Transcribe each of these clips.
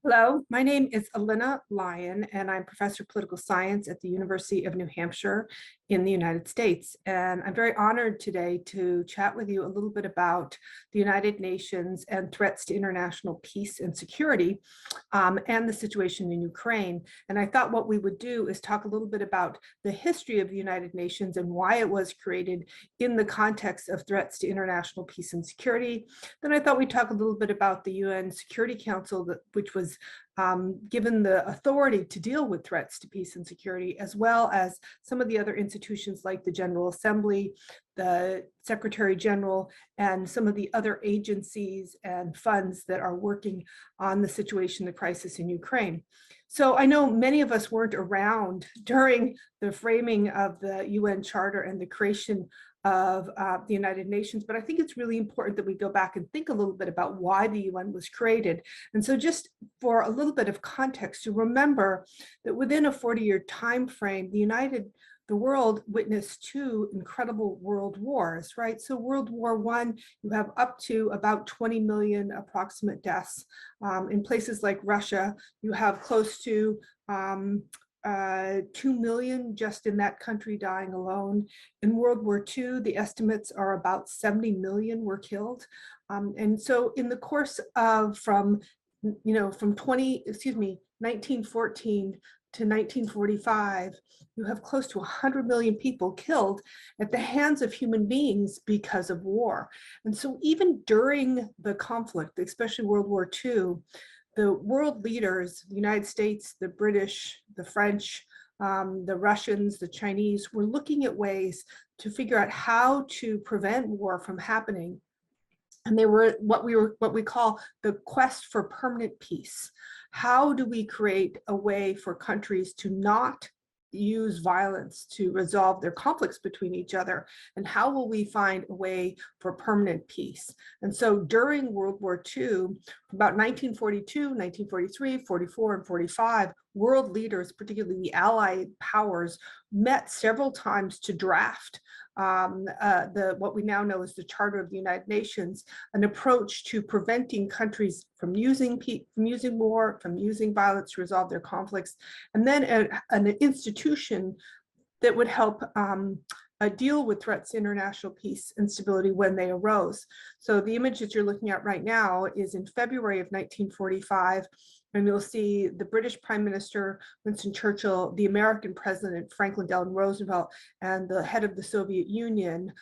Hello, my name is Alynna Lyon, and I'm professor of political science at the University of New Hampshire in the United States. And I'm very honored today to chat with you a little bit about the United Nations and threats to international peace and security, and the situation in Ukraine. And I thought what we would do is talk a little bit about the history of the United Nations and why it was created in the context of threats to international peace and security. Then I thought we'd talk a little bit about the UN Security Council, which was given the authority to deal with threats to peace and security, as well as some of the other institutions like the General Assembly, the Secretary General, and some of the other agencies and funds that are working on the situation, the crisis in Ukraine. So I know many of us weren't around during the framing of the UN Charter and the creation of the United Nations, but I think it's really important that we go back and think a little bit about why the UN was created. And so just for a little bit of context, to remember that within a 40-year time frame, the world witnessed two incredible world wars, right? So World War I, you have up to about 20 million approximate deaths. In places like Russia, you have close to 2 million just in that country dying alone. In World War II, the estimates are about 70 million were killed. And so in the course of from 1914 to 1945, you have close to 100 million people killed at the hands of human beings because of war. And so even during the conflict, especially World War II, the world leaders, the United States, the British, the French, the Russians, the Chinese, were looking at ways to figure out how to prevent war from happening. And they were what we call the quest for permanent peace. How do we create a way for countries to not use violence to resolve their conflicts between each other? And how will we find a way for permanent peace? And so during World War II, about 1942, 1943, 44, and 45, world leaders, particularly the Allied powers, met several times to draft what we now know as the Charter of the United Nations, an approach to preventing countries from using war, from using violence to resolve their conflicts, and then an institution that would help deal with threats to international peace and stability when they arose. So the image that you're looking at right now is in February of 1945, and you'll see the British Prime Minister, Winston Churchill, the American President, Franklin Delano Roosevelt, and the head of the Soviet Union,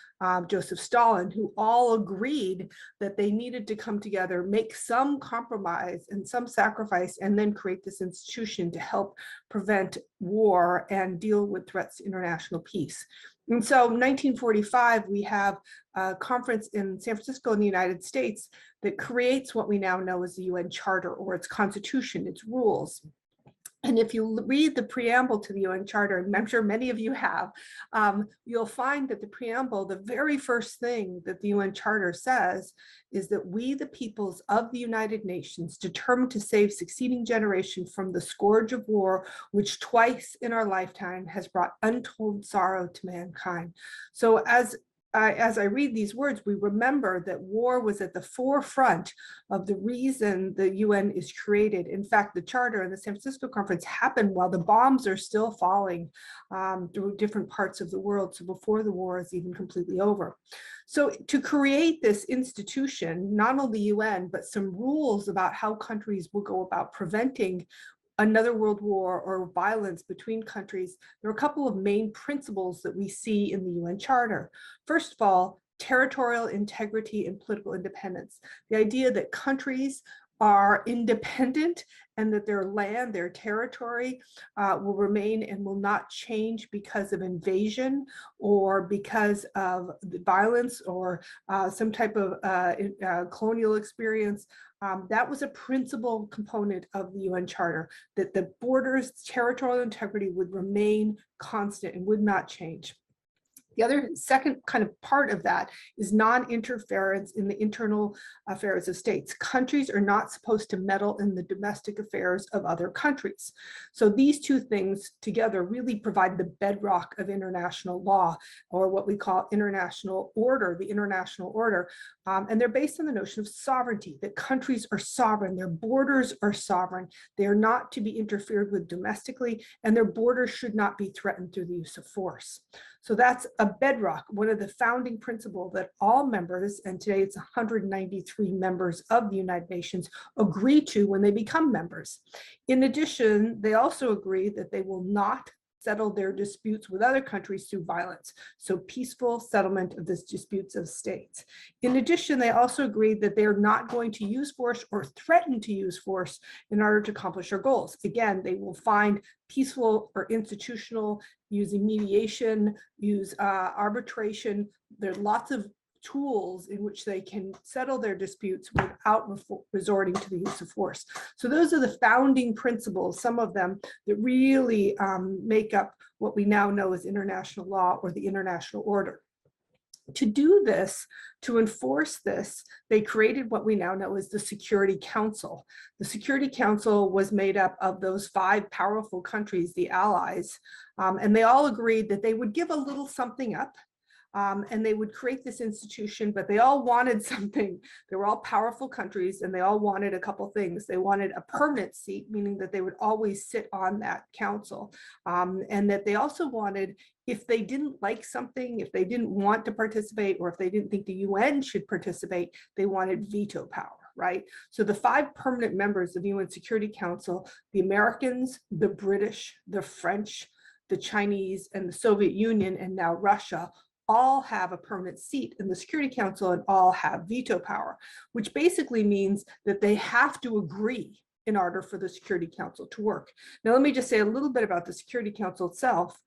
Joseph Stalin, who all agreed that they needed to come together, make some compromise and some sacrifice, and then create this institution to help prevent war and deal with threats to international peace. And so in 1945, we have a conference in San Francisco in the United States that creates what we now know as the UN Charter, or its constitution, its rules. And if you read the preamble to the UN Charter, and I'm sure many of you have, you'll find that the preamble, the very first thing that the UN Charter says is that we, the peoples of the United Nations, determined to save succeeding generations from the scourge of war, which twice in our lifetime has brought untold sorrow to mankind. So as I read these words, we remember that war was at the forefront of the reason the UN is created. In fact, the Charter and the San Francisco Conference happened while the bombs are still falling through different parts of the world, so before the war is even completely over. So to create this institution, not only UN, but some rules about how countries will go about preventing another world war or violence between countries, there are a couple of main principles that we see in the UN Charter. First of all, territorial integrity and political independence. The idea that countries are independent and that their land, their territory will remain and will not change because of invasion or because of violence or some type of colonial experience. That was a principal component of the UN Charter, that the borders, territorial integrity would remain constant and would not change. The other second kind of part of that is non-interference in the internal affairs of states. Countries are not supposed to meddle in the domestic affairs of other countries. So these two things together really provide the bedrock of international law, or what we call international order, the international order. And they're based on the notion of sovereignty, that countries are sovereign, their borders are sovereign, they are not to be interfered with domestically, and their borders should not be threatened through the use of force. So that's a bedrock, one of the founding principles that all members, and today it's 193 members of the United Nations, agree to when they become members. In addition, they also agree that they will not settle their disputes with other countries through violence. So peaceful settlement of these disputes of states. In addition, they also agreed that they are not going to use force or threaten to use force in order to accomplish their goals. Again, they will find peaceful or institutional, using mediation, use arbitration. There are lots of tools in which they can settle their disputes without resorting to the use of force. So those are the founding principles, some of them that really make up what we now know as international law or the international order. To do this, to enforce this, they created what we now know as the Security Council. The Security Council was made up of those 5 powerful countries, the allies, and they all agreed that they would give a little something up. And they would create this institution, but they all wanted something. They were all powerful countries and they all wanted a couple things. They wanted a permanent seat, meaning that they would always sit on that council. And that they also wanted, if they didn't like something, if they didn't want to participate, or if they didn't think the UN should participate, they wanted veto power. Right? So the 5 permanent members of the UN Security Council, the Americans, the British, the French, the Chinese, and the Soviet Union, and now Russia, all have a permanent seat in the Security Council and all have veto power, which basically means that they have to agree in order for the Security Council to work. Now, let me just say a little bit about the Security Council itself.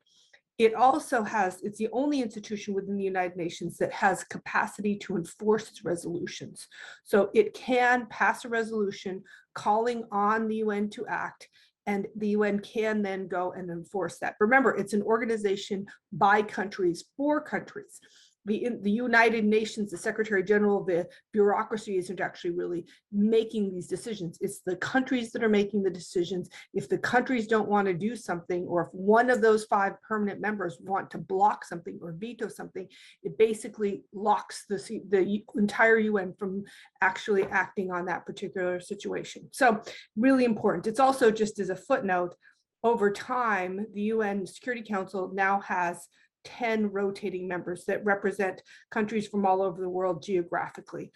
It also has, it's the only institution within the United Nations that has capacity to enforce its resolutions. So it can pass a resolution calling on the UN to act, and the UN can then go and enforce that. Remember, it's an organization by countries for countries. The United Nations, the Secretary General, the bureaucracy isn't actually really making these decisions. It's the countries that are making the decisions. If the countries don't want to do something, or if one of those 5 permanent members want to block something or veto something, it basically locks the entire UN from actually acting on that particular situation. So really important. It's also, just as a footnote, over time, the UN Security Council now has 10 rotating members that represent countries from all over the world geographically.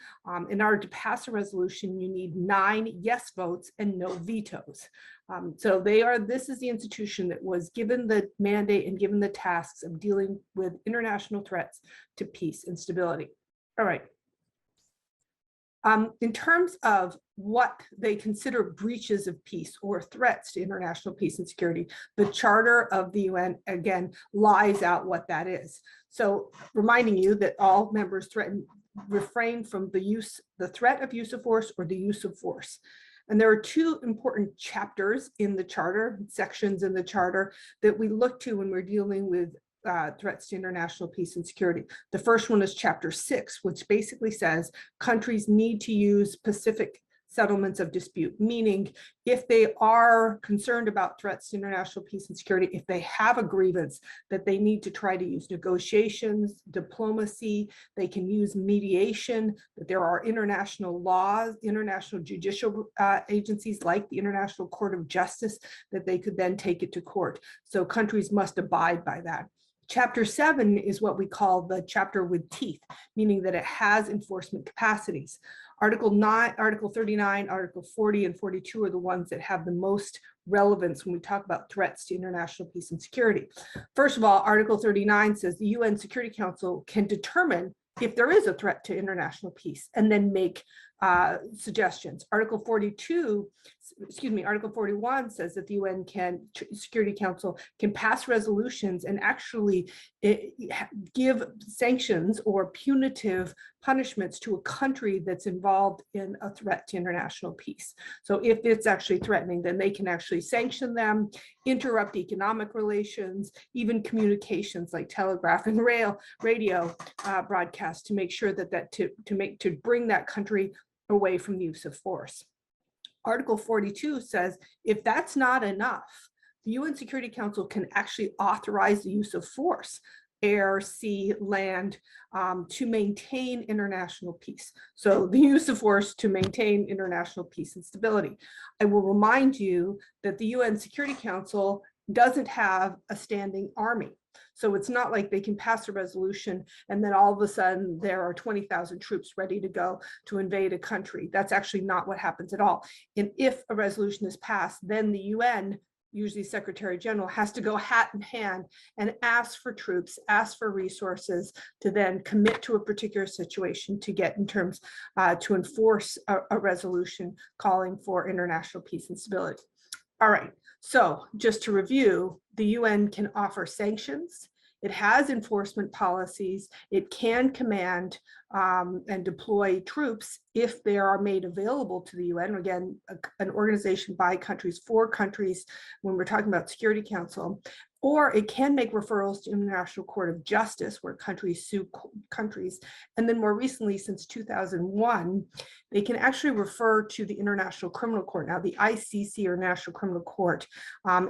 In order to pass a resolution, you need 9 yes votes and no vetoes. So this is the institution that was given the mandate and given the tasks of dealing with international threats to peace and stability. All right. In terms of what they consider breaches of peace or threats to international peace and security, the Charter of the UN, again, lies out what that is. So reminding you that all members refrain from the threat of use of force or the use of force. And there are 2 important chapters in the Charter, sections in the Charter, that we look to when we're dealing with threats to international peace and security. The first one is Chapter 6, which basically says countries need to use pacific settlements of dispute, meaning if they are concerned about threats to international peace and security, if they have a grievance, that they need to try to use negotiations, diplomacy, they can use mediation, that there are international laws, international judicial agencies like the International Court of Justice, that they could then take it to court. So countries must abide by that. Chapter 7 is what we call the chapter with teeth, meaning that it has enforcement capacities. Article 39, Article 40, and 42 are the ones that have the most relevance when we talk about threats to international peace and security. First of all, Article 39 says the UN Security Council can determine if there is a threat to international peace and then make suggestions. Article 41 says that the UN Security Council can pass resolutions and actually give sanctions or punitive punishments to a country that's involved in a threat to international peace. So if it's actually threatening, then they can actually sanction them, interrupt economic relations, even communications like telegraph and radio broadcast, to make sure that to bring that country away from the use of force. Article 42 says if that's not enough, the UN Security Council can actually authorize the use of force, air, sea, land, to maintain international peace. So the use of force to maintain international peace and stability. I will remind you that the UN Security Council doesn't have a standing army. So it's not like they can pass a resolution and then all of a sudden there are 20,000 troops ready to go to invade a country. That's actually not what happens at all. And if a resolution is passed, then the UN, usually Secretary General, has to go hat in hand and ask for troops, ask for resources to then commit to a particular situation to get in terms to enforce a resolution calling for international peace and stability. All right, so just to review, the UN can offer sanctions. It has enforcement policies. It can command and deploy troops if they are made available to the UN. Again, an organization by countries, for countries, when we're talking about Security Council. Or it can make referrals to International Court of Justice, where countries sue countries. And then more recently, since 2001, they can actually refer to the International Criminal Court. Now, the ICC, or National Criminal Court,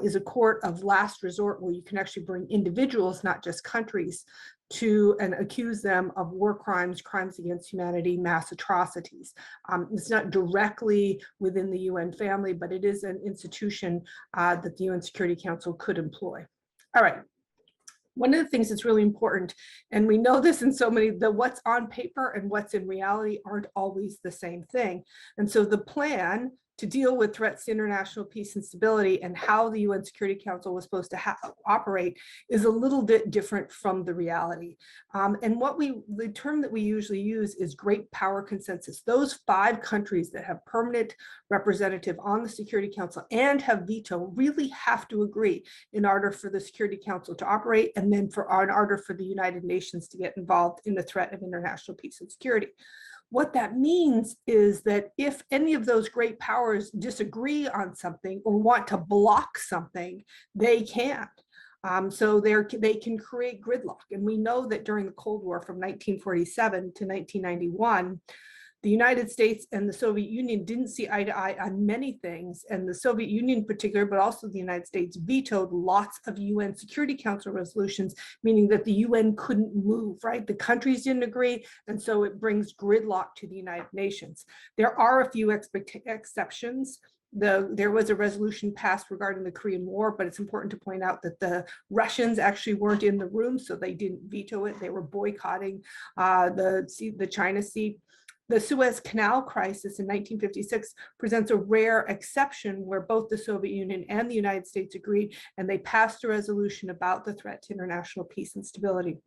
is a court of last resort where you can actually bring individuals, not just countries, to and accuse them of war crimes, crimes against humanity, mass atrocities. It's not directly within the UN family, but it is an institution that the UN Security Council could employ. All right. One of the things that's really important, and we know this in so many, the what's on paper and what's in reality aren't always the same thing. And so the plan to deal with threats to international peace and stability and how the UN Security Council was supposed to operate is a little bit different from the reality. And the term that we usually use is great power consensus. Those 5 countries that have permanent representative on the Security Council and have veto really have to agree in order for the Security Council to operate, and then in order for the United Nations to get involved in the threat of international peace and security. What that means is that if any of those great powers disagree on something or want to block something, they can. So they can create gridlock. And we know that during the Cold War from 1947 to 1991, the United States and the Soviet Union didn't see eye to eye on many things, and the Soviet Union in particular, but also the United States, vetoed lots of UN Security Council resolutions, meaning that the UN couldn't move, right? The countries didn't agree, and so it brings gridlock to the United Nations. There are a few exceptions. There was a resolution passed regarding the Korean War, but it's important to point out that the Russians actually weren't in the room, so they didn't veto it. They were boycotting the China Sea. The Suez Canal crisis in 1956 presents a rare exception where both the Soviet Union and the United States agreed, and they passed a resolution about the threat to international peace and stability.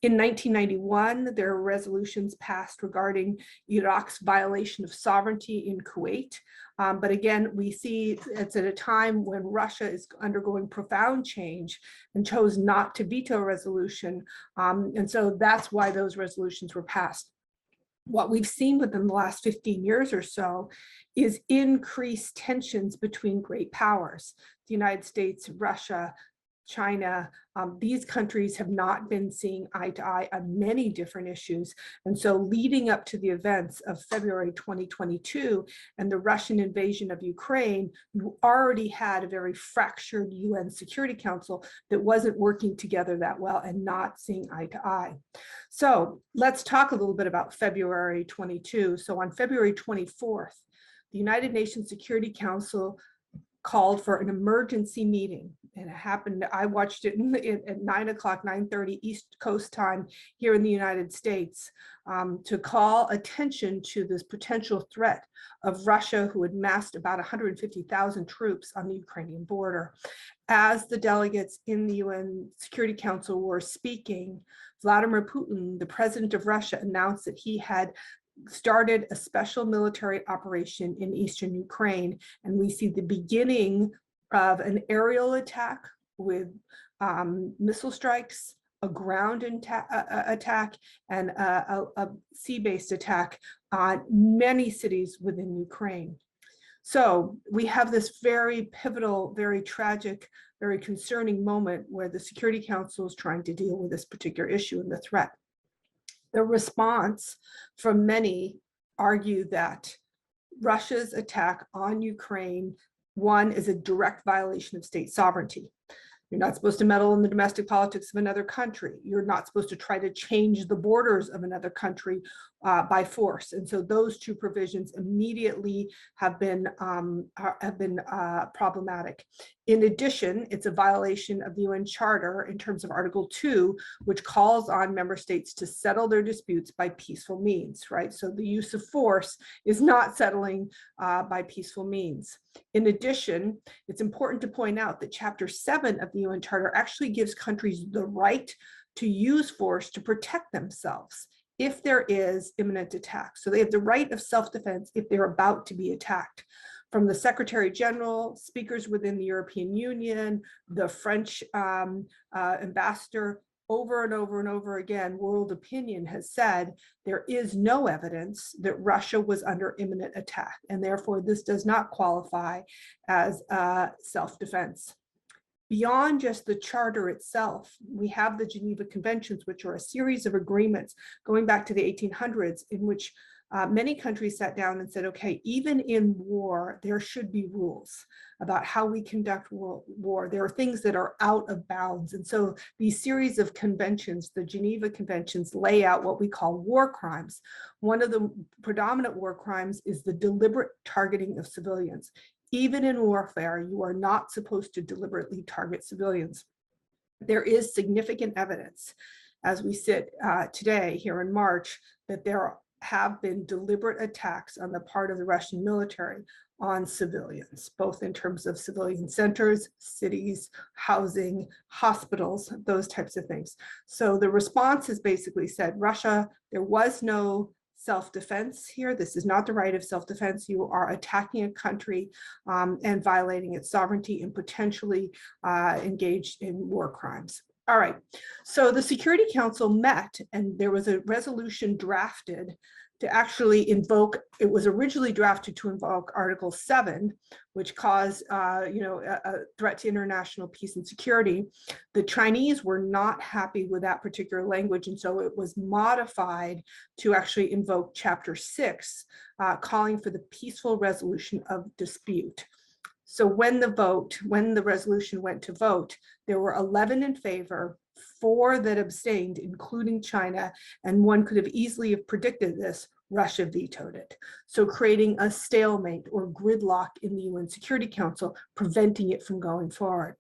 In 1991, there were resolutions passed regarding Iraq's violation of sovereignty in Kuwait. But again, we see it's at a time when Russia is undergoing profound change and chose not to veto a resolution. And so that's why those resolutions were passed. What we've seen within the last 15 years or so is increased tensions between great powers. The United States, Russia, China, these countries have not been seeing eye to eye on many different issues. And so leading up to the events of February 2022 and the Russian invasion of Ukraine, you already had a very fractured UN Security Council that wasn't working together that well and not seeing eye to eye. So let's talk a little bit about February 22. So on February 24th, the United Nations Security Council called for an emergency meeting, and it happened, I watched it at 9 o'clock, 9:30 East Coast time here in the United States, to call attention to this potential threat of Russia, who had massed about 150,000 troops on the Ukrainian border. As the delegates in the UN Security Council were speaking, Vladimir Putin, the president of Russia, announced that he had started a special military operation in eastern Ukraine, and we see the beginning of an aerial attack with missile strikes, a ground attack, and a sea-based attack on many cities within Ukraine. So we have this very pivotal, very tragic, very concerning moment where the Security Council is trying to deal with this particular issue and the threat. The response from many argue that Russia's attack on Ukraine, one, is a direct violation of state sovereignty. You're not supposed to meddle in the domestic politics of another country. You're not supposed to try to change the borders of another country by force. And so those two provisions immediately have been problematic. In addition, it's a violation of the UN Charter in terms of Article 2, which calls on member states to settle their disputes by peaceful means, right? So the use of force is not settling by peaceful means. In addition, it's important to point out that Chapter 7 of the UN Charter actually gives countries the right to use force to protect themselves if there is imminent attack. So they have the right of self-defense if they're about to be attacked. From the Secretary General, speakers within the European Union, the French ambassador, over and over and over again, world opinion has said there is no evidence that Russia was under imminent attack, and therefore this does not qualify as self-defense. Beyond just the charter itself, we have the Geneva Conventions, which are a series of agreements going back to the 1800s, in which many countries sat down and said, okay, even in war, there should be rules about how we conduct war. There are things that are out of bounds. And so these series of conventions, the Geneva Conventions, lay out what we call war crimes. One of the predominant war crimes is the deliberate targeting of civilians. Even in warfare, you are not supposed to deliberately target civilians. There is significant evidence, as we sit today here in March, that there have been deliberate attacks on the part of the Russian military on civilians, both in terms of civilian centers, cities, housing, hospitals, those types of things. So the response has basically said, Russia, there was no self-defense here. This is not the right of self-defense. You are attacking a country and violating its sovereignty and potentially engaged in war crimes. All right, so the Security Council met and there was a resolution drafted to actually invoke, it was originally drafted to invoke Article 7, which caused a threat to international peace and security. The Chinese were not happy with that particular language, and so it was modified to actually invoke Chapter 6, calling for the peaceful resolution of dispute. So when the resolution went to vote, there were 11 in favor, 4 that abstained, including China, and one could have easily have predicted this, Russia vetoed it. So creating a stalemate or gridlock in the UN Security Council, preventing it from going forward.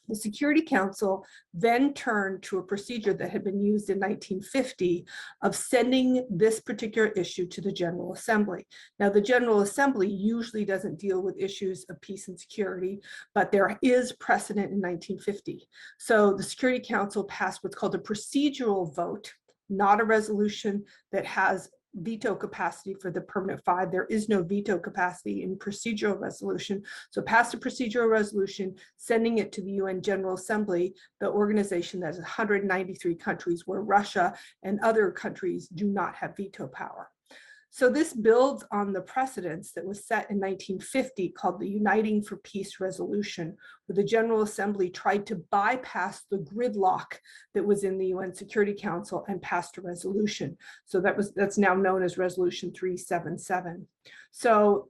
The Security Council then turned to a procedure that had been used in 1950 of sending this particular issue to the General Assembly. Now, the General Assembly usually doesn't deal with issues of peace and security, but there is precedent in 1950. So the Security Council passed what's called a procedural vote, not a resolution that has veto capacity for the permanent 5. There is no veto capacity in procedural resolution. So passed a procedural resolution, sending it to the UN General Assembly, the organization that has 193 countries where Russia and other countries do not have veto power. So this builds on the precedents that was set in 1950 called the Uniting for Peace Resolution, where the General Assembly tried to bypass the gridlock that was in the UN Security Council and passed a resolution. So that's now known as Resolution 377. So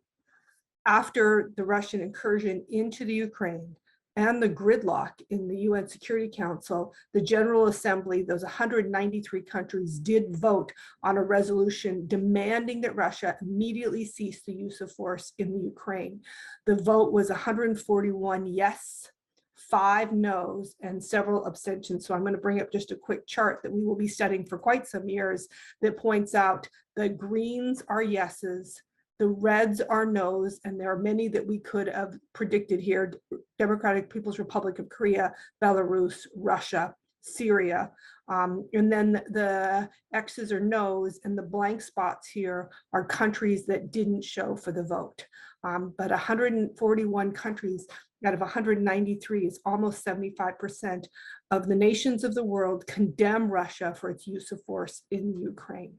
after the Russian incursion into the Ukraine and the gridlock in the UN Security Council, the General Assembly, those 193 countries, did vote on a resolution demanding that Russia immediately cease the use of force in the Ukraine. The vote was 141 yes, 5 no's, and several abstentions. So I'm going to bring up just a quick chart that we will be studying for quite some years that points out the greens are yeses, the reds are no's, and there are many that we could have predicted here: Democratic People's Republic of Korea, Belarus, Russia, Syria. And then the X's or no's, and the blank spots here are countries that didn't show for the vote. But 141 countries out of 193 is almost 75% of the nations of the world condemn Russia for its use of force in Ukraine.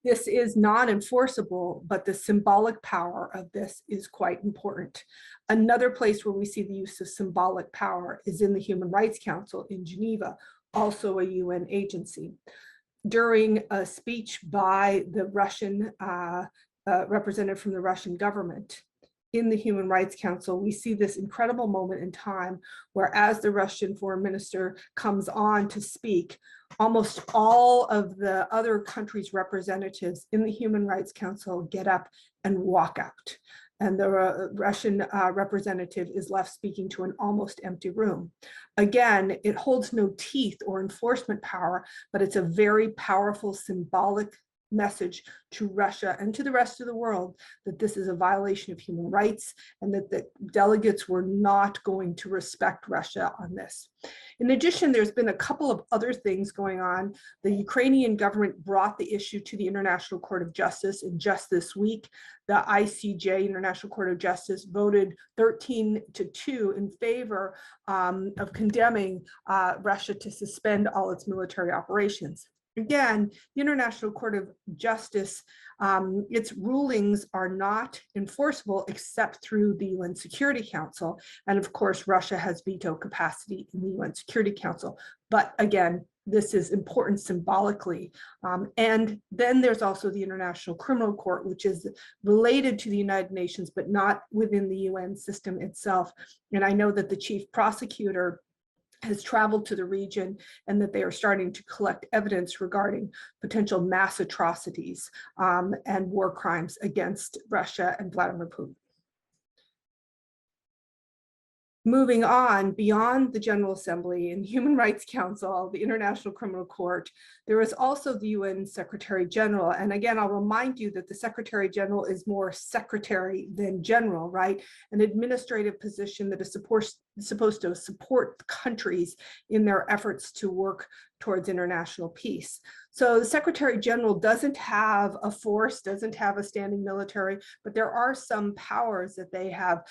This is non-enforceable, but the symbolic power of this is quite important. Another place where we see the use of symbolic power is in the Human Rights Council in Geneva, also a UN agency. During a speech by the Russian representative from the Russian government in the Human Rights Council, we see this incredible moment in time where, as the Russian foreign minister comes on to speak, almost all of the other countries' representatives in the Human Rights Council get up and walk out. And the Russian representative is left speaking to an almost empty room. Again, it holds no teeth or enforcement power, but it's a very powerful symbolic message to Russia and to the rest of the world that this is a violation of human rights and that the delegates were not going to respect Russia on this. In addition, there's been a couple of other things going on. The Ukrainian government brought the issue to the International Court of Justice, and just this week, the ICJ, International Court of Justice, voted 13-2 in favor of condemning Russia to suspend all its military operations. Again, the International Court of Justice, its rulings are not enforceable except through the UN Security Council. And of course, Russia has veto capacity in the UN Security Council. But again, this is important symbolically. And then there's also the International Criminal Court, which is related to the United Nations, but not within the UN system itself. And I know that the chief prosecutor has traveled to the region and that they are starting to collect evidence regarding potential mass atrocities and war crimes against Russia and Vladimir Putin. Moving on beyond the General Assembly and Human Rights Council, the International Criminal Court, there is also the UN Secretary General. And again, I'll remind you that the Secretary General is more secretary than general, right? An administrative position that is supposed to support countries in their efforts to work towards international peace. So the Secretary General doesn't have a force, doesn't have a standing military, but there are some powers that they have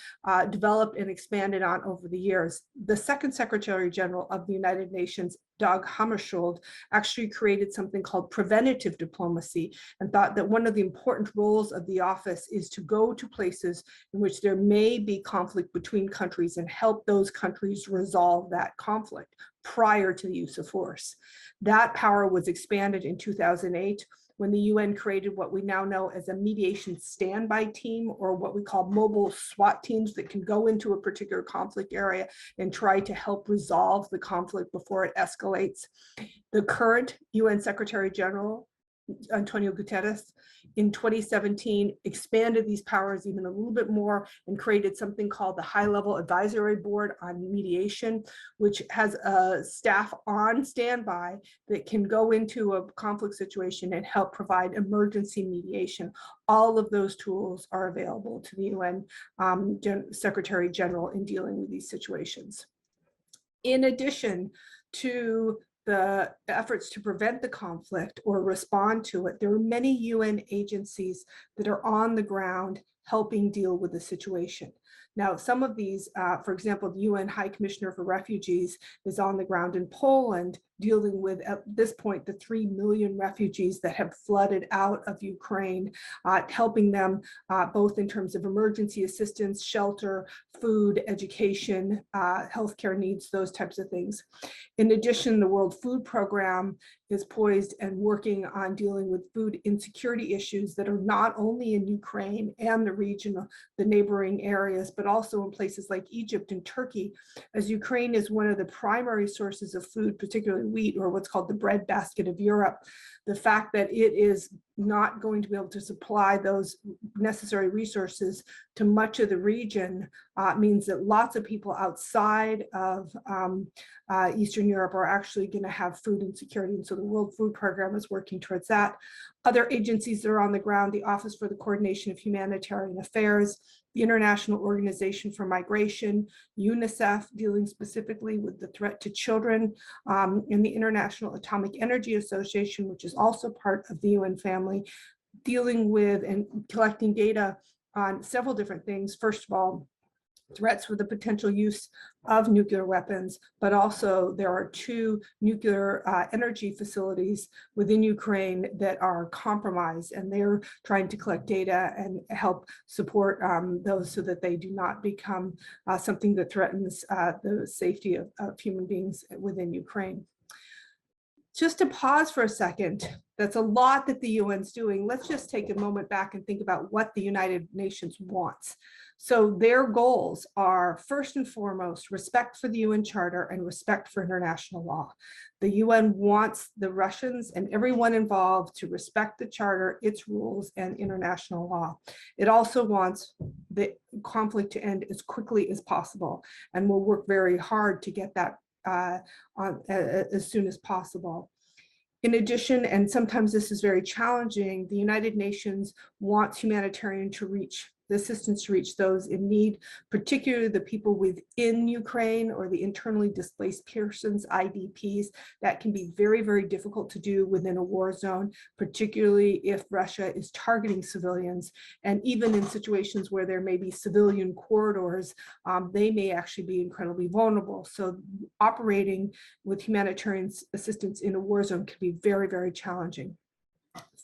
developed and expanded on over the years. The second Secretary General of the United Nations, Dag Hammarskjöld, actually created something called preventative diplomacy and thought that one of the important roles of the office is to go to places in which there may be conflict between countries and help those countries resolve that conflict prior to the use of force. That power was expanded in 2008 when the UN created what we now know as a mediation standby team, or what we call mobile SWAT teams that can go into a particular conflict area and try to help resolve the conflict before it escalates. The current UN Secretary General, Antonio Guterres, in 2017 expanded these powers even a little bit more and created something called the High-Level Advisory Board on Mediation, which has a staff on standby that can go into a conflict situation and help provide emergency mediation. All of those tools are available to the UN Secretary General in dealing with these situations. In addition to the efforts to prevent the conflict or respond to it, there are many UN agencies that are on the ground helping deal with the situation. Now, some of these, for example, the UN High Commissioner for Refugees is on the ground in Poland, dealing with, at this point, the 3 million refugees that have flooded out of Ukraine, helping them both in terms of emergency assistance, shelter, food, education, healthcare needs, those types of things. In addition, the World Food Program is poised and working on dealing with food insecurity issues that are not only in Ukraine and the region, the neighboring areas, but also in places like Egypt and Turkey, as Ukraine is one of the primary sources of food, particularly wheat, or what's called the breadbasket of Europe. The fact that it is not going to be able to supply those necessary resources to much of the region means that lots of people outside of Eastern Europe are actually going to have food insecurity. And so the World Food Program is working towards that. Other agencies that are on the ground, the Office for the Coordination of Humanitarian Affairs, the International Organization for Migration, UNICEF, dealing specifically with the threat to children, and the International Atomic Energy Association, which is also part of the UN family, dealing with and collecting data on several different things. First of all, threats with the potential use of nuclear weapons, but also there are 2 nuclear energy facilities within Ukraine that are compromised, and they're trying to collect data and help support those so that they do not become something that threatens the safety of human beings within Ukraine. Just to pause for a second, that's a lot that the UN's doing. Let's just take a moment back and think about what the United Nations wants. So their goals are, first and foremost, respect for the UN Charter and respect for international law. The UN wants the Russians and everyone involved to respect the Charter, its rules, and international law. It also wants the conflict to end as quickly as possible, and will work very hard to get that as soon as possible. In addition, and sometimes this is very challenging, the United Nations wants humanitarian assistance to reach those in need, particularly the people within Ukraine or the internally displaced persons, IDPs. That can be very, very difficult to do within a war zone, particularly if Russia is targeting civilians. And even in situations where there may be civilian corridors, they may actually be incredibly vulnerable. So operating with humanitarian assistance in a war zone can be very, very challenging.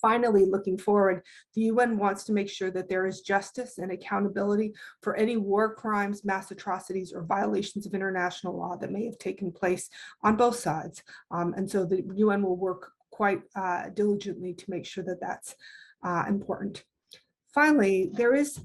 Finally, looking forward, the UN wants to make sure that there is justice and accountability for any war crimes, mass atrocities, or violations of international law that may have taken place on both sides. And so the UN will work quite diligently to make sure that that's important. Finally, there's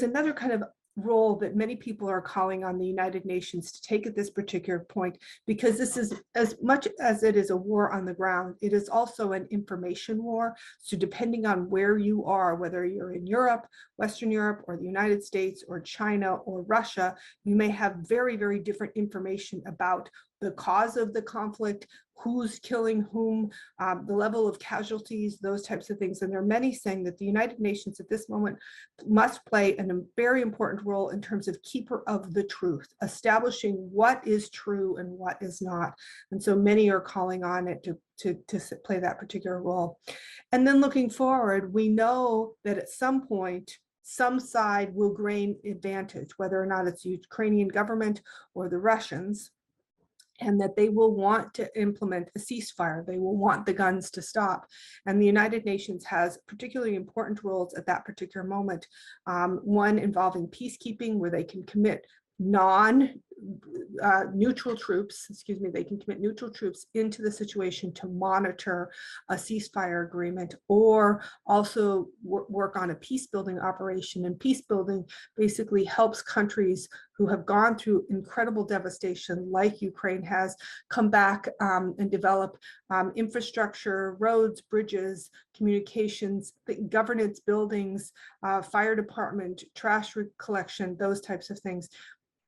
another kind of role that many people are calling on the United Nations to take at this particular point, because this is, as much as it is a war on the ground, it is also an information war. So depending on where you are, whether you're in Europe, Western Europe, or the United States, or China, or Russia, you may have very, very different information about the cause of the conflict, who's killing whom, the level of casualties, those types of things. And there are many saying that the United Nations at this moment must play a very important role in terms of keeper of the truth, establishing what is true and what is not. And so many are calling on it to play that particular role. And then looking forward, we know that at some point, some side will gain advantage, whether or not it's the Ukrainian government or the Russians, and that they will want to implement a ceasefire. They will want the guns to stop. And the United Nations has particularly important roles at that particular moment. One involving peacekeeping, where they can commit neutral troops into the situation to monitor a ceasefire agreement, or also work on a peace building operation. And peace building basically helps countries who have gone through incredible devastation, like Ukraine has, come back and develop infrastructure, roads, bridges, communications, governance buildings, fire department, trash collection, those types of things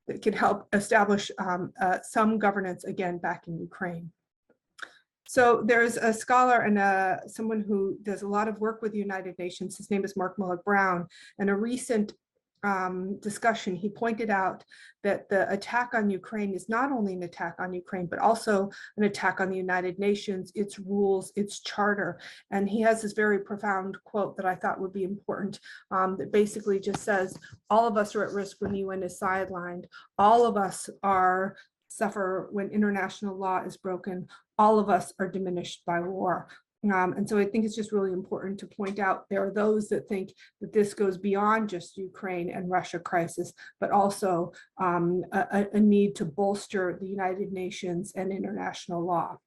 that can help establish some governance again back in Ukraine. So there's a scholar and someone who does a lot of work with the United Nations. His name is Mark Mulligan, and a recent discussion, he pointed out that the attack on Ukraine is not only an attack on Ukraine, but also an attack on the United Nations, its rules, its charter. And he has this very profound quote that I thought would be important, that basically just says, all of us are at risk when the UN is sidelined. All of us suffer when international law is broken. All of us are diminished by war. And so I think it's just really important to point out there are those that think that this goes beyond just Ukraine and Russia crisis, but also a need to bolster the United Nations and international law.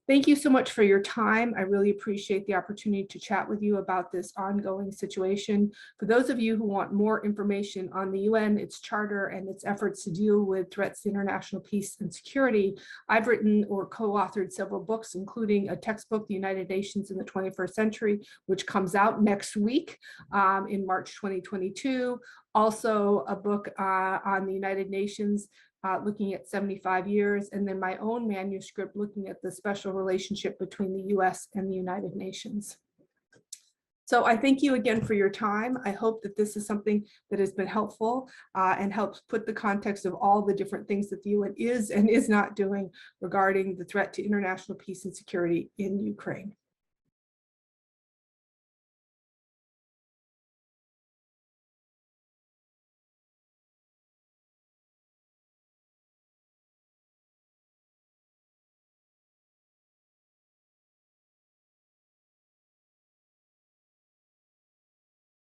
Thank you so much for your time. I really appreciate the opportunity to chat with you about this ongoing situation. For those of you who want more information on the UN, its charter, and its efforts to deal with threats to international peace and security, I've written or co-authored several books, including a textbook, The United Nations in the 21st Century, which comes out next week in March 2022. Also a book on the United Nations, looking at 75 years, and then my own manuscript looking at the special relationship between the US and the United Nations. So I thank you again for your time. I hope that this is something that has been helpful and helps put the context of all the different things that the UN is and is not doing regarding the threat to international peace and security in Ukraine.